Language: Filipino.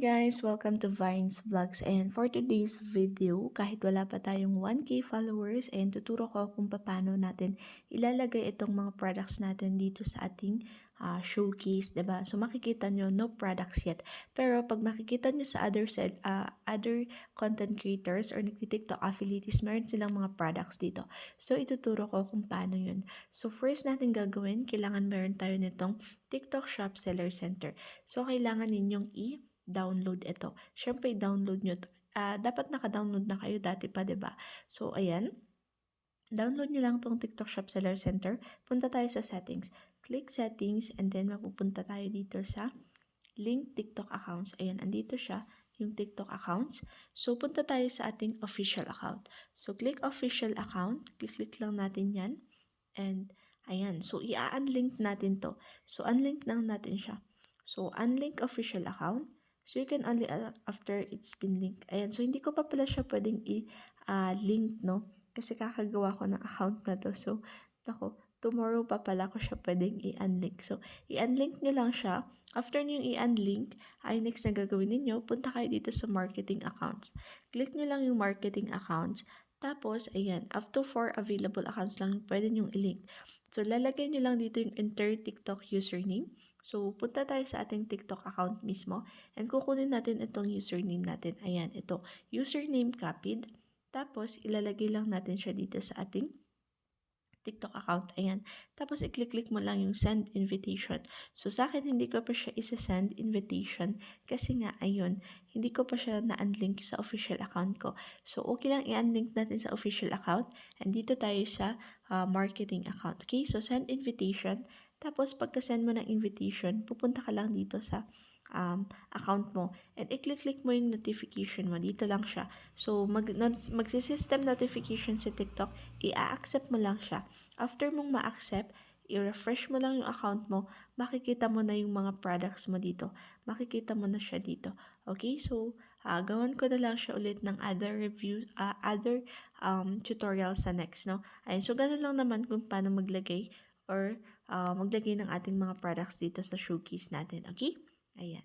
guys! Welcome to Vines Vlogs, and for today's video, kahit wala pa tayong 1K followers, and tuturo ko kung paano natin ilalagay itong mga products natin dito sa ating showcase, diba? So makikita nyo, no products yet. Pero pag makikita nyo sa other content creators or nagti-TikTok affiliates, meron silang mga products dito. So ituturo ko kung paano yun. So first natin gagawin, kailangan meron tayo nitong TikTok Shop Seller Center. So kailangan ninyong download ito. Syempre, download nyo. Dapat naka-download na kayo dati pa, 'di ba? So, ayan. Download nyo lang tong TikTok Shop Seller Center. Punta tayo sa settings. Click settings and then mapupunta tayo dito sa link TikTok accounts. Ayan, andito siya, yung TikTok accounts. So, punta tayo sa ating official account. So, click official account. Click lang natin yan. And, ayan. So, i-unlink natin to. So, unlink lang natin siya. So, unlink official account. So, you can only after it's been linked. Ayan. So, hindi ko pa pala siya pwedeng i-link, no? Kasi kakagawa ko ng account na to. So, tomorrow pa pala ko siya pwedeng i-unlink. So, i-unlink nyo lang siya. After nyo i-unlink, ay next na gagawin ninyo, punta kayo dito sa marketing accounts. Click nyo lang yung marketing accounts. Tapos, ayan, up to 4 available accounts lang pwede nyo i-link. So, lalagay nyo lang dito yung enter TikTok username. So, punta tayo sa ating TikTok account mismo and kukunin natin itong username natin. Ayan, ito. Username copied. Tapos, ilalagay lang natin siya dito sa ating TikTok account. Ayan. Tapos, i-click mo lang yung send invitation. So, sa akin, hindi ko pa siya isa-send invitation kasi nga, ayun, hindi ko pa siya na-unlink sa official account ko. So, okay lang i-unlink natin sa official account and dito tayo sa marketing account. Okay? So, send invitation. Tapos, pagka-send mo ng invitation, pupunta ka lang dito sa account mo and i-click mo yung notification mo. Dito lang siya. So, magsi-system notification sa TikTok, i-accept mo lang siya. After mong ma-accept, i-refresh mo lang yung account mo, makikita mo na yung mga products mo dito. Makikita mo na siya dito. Okay? So, gawan ko na lang siya ulit ng other reviews, other tutorials sa next, no? Ayun, so ganun lang naman kung paano maglagay or maglagay ng ating mga products dito sa showcase natin. Okay? Ayan.